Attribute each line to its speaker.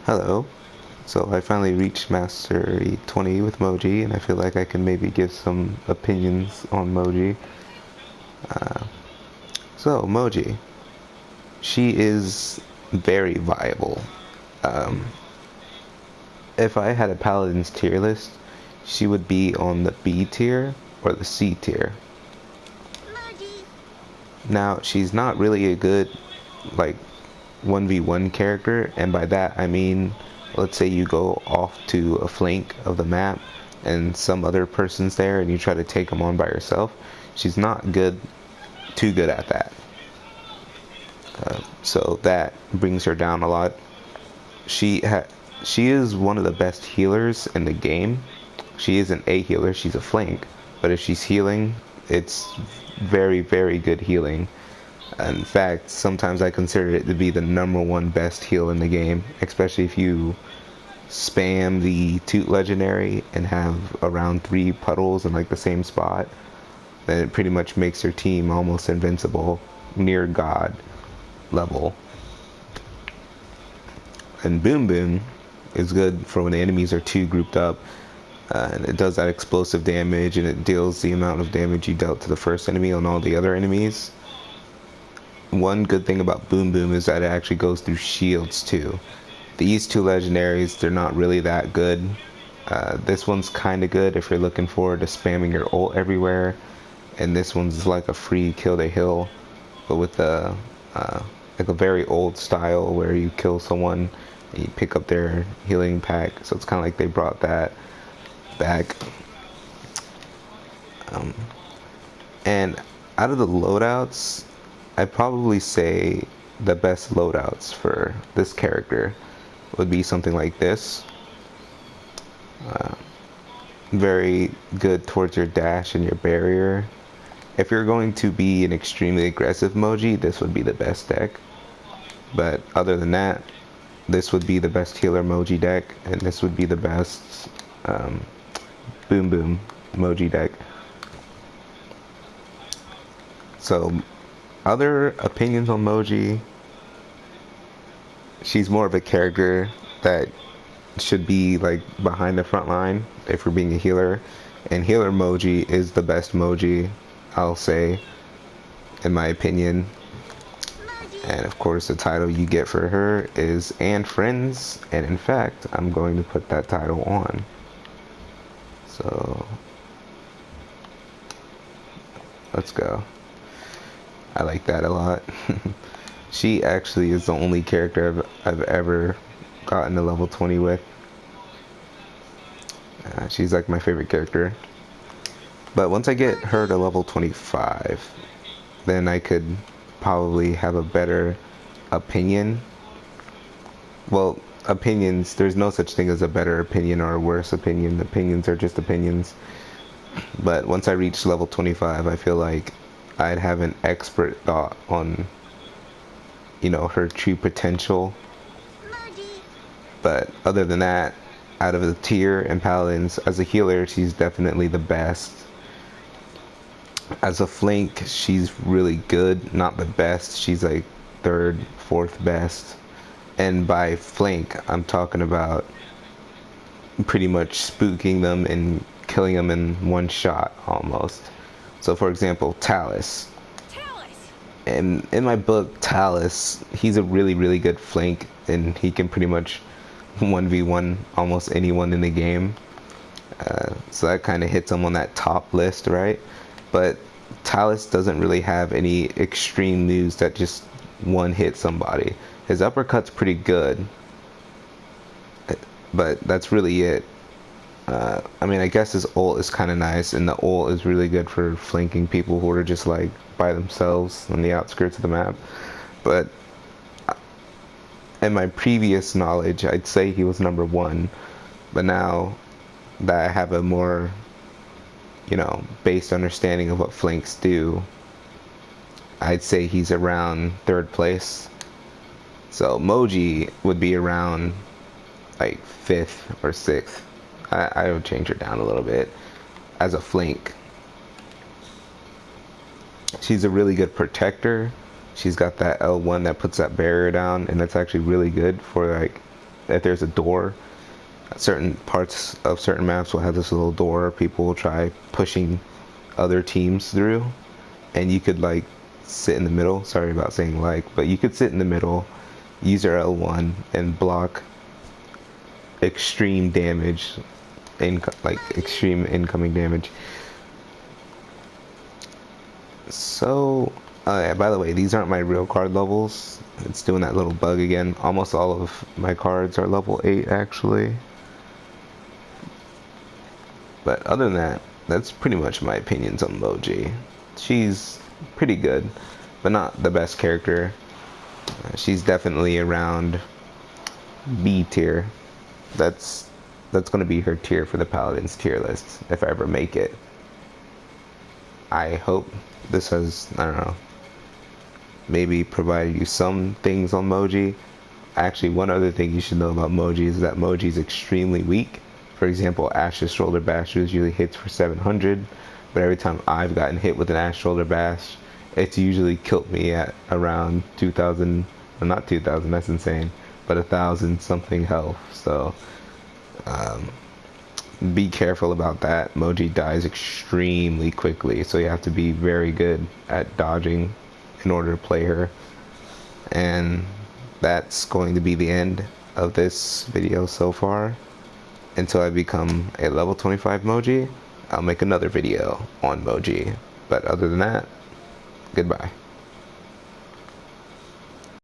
Speaker 1: Hello. So I finally reached Mastery 20 with Moji, and I feel like I can maybe give some opinions on Moji. So, Moji, she is very viable. Um, if I had a Paladins tier list, she would be on the B tier or the C tier. Now, she's not really a good, like, 1v1 character, and by that I mean, let's say you go off to a flank of the map and some other person's there and you try to take them on by yourself. She's not too good at that. So that brings her down a lot. She ha she is one of the best healers in the game. She isn't a healer, she's a flank, but if she's healing, it's very, very good healing. In fact, sometimes I consider it to be the number one best heal in the game, especially if you spam the Toot Legendary and have around 3 puddles in like the same spot. Then it pretty much makes your team almost invincible, near God level. And Boom Boom is good for when the enemies are too grouped up. And it does that explosive damage, and it deals the amount of damage you dealt to the first enemy on all the other enemies. One good thing about Boom Boom is that it actually goes through shields too. These two legendaries, they're not really that good. This one's kind of good if you're looking forward to spamming your ult everywhere, and this one's like a free kill to heal, but with like a very old style where you kill someone and you pick up their healing pack. So it's kind of like they brought that back. And out of the loadouts, I'd probably say the best loadouts for this character would be something like this. Very good towards your dash and your barrier. If you're going to be an extremely aggressive Moji, this would be the best deck. But other than that, this would be the best healer Moji deck, and this would be the best Boom Boom Moji deck. So, other opinions on Moji, she's more of a character that should be like behind the front line if we're being a healer. And healer Moji is the best Moji, I'll say, in my opinion. And of course the title you get for her is And Friends, and in fact I'm going to put that title on. So let's go. I like that a lot. She actually is the only character I've ever gotten to level 20 with. She's like my favorite character. But once I get her to level 25, then I could probably have a better opinion. Well, opinions, there's no such thing as a better opinion or a worse opinion. Opinions are just opinions. But once I reach level 25, I feel like I'd have an expert thought on, her true potential. But other than that, out of the tier and Paladins, as a healer, she's definitely the best. As a flank, she's really good, not the best. She's like third, fourth best. And by flank, I'm talking about pretty much spooking them and killing them in one shot almost. So for example, Talus. And in my book, Talus, he's a really, really good flank, and he can pretty much 1v1 almost anyone in the game. So that kind of hits him on that top list, right? But Talus doesn't really have any extreme moves that just one hit somebody. His uppercut's pretty good, but that's really it. I mean, I guess his ult is kind of nice, and the ult is really good for flanking people who are just like by themselves on the outskirts of the map. But in my previous knowledge, I'd say he was number one, but now that I have a more, based understanding of what flanks do, I'd say he's around third place. So Moji would be around like fifth or sixth. I would change her down a little bit as a flank. She's a really good protector. She's got that L1 that puts that barrier down, and that's actually really good for like if there's a door, certain parts of certain maps will have this little door. People will try pushing other teams through, and you could like sit in the middle. Sorry about saying like, but you could sit in the middle, use your L1, and block extreme damage, like extreme incoming damage. So, yeah, by the way, these aren't my real card levels. It's doing that little bug again. Almost all of my cards are level 8 actually. But other than that, that's pretty much my opinions on Moji. She's pretty good, but not the best character. She's definitely around B tier. That's gonna be her tier for the Paladins tier list if I ever make it. I hope this has, I don't know, maybe provided you some things on Moji. Actually, one other thing you should know about Moji is that Moji is extremely weak. For example, Ash's shoulder bash usually hits for 700, but every time I've gotten hit with an Ash shoulder bash, it's usually killed me at around 2,000, well, not 2,000, that's insane, but 1,000 something health. So be careful about that. Moji dies extremely quickly, so you have to be very good at dodging in order to play her. And that's going to be the end of this video so far. Until I become a level 25 Moji, I'll make another video on Moji. But other than that, goodbye.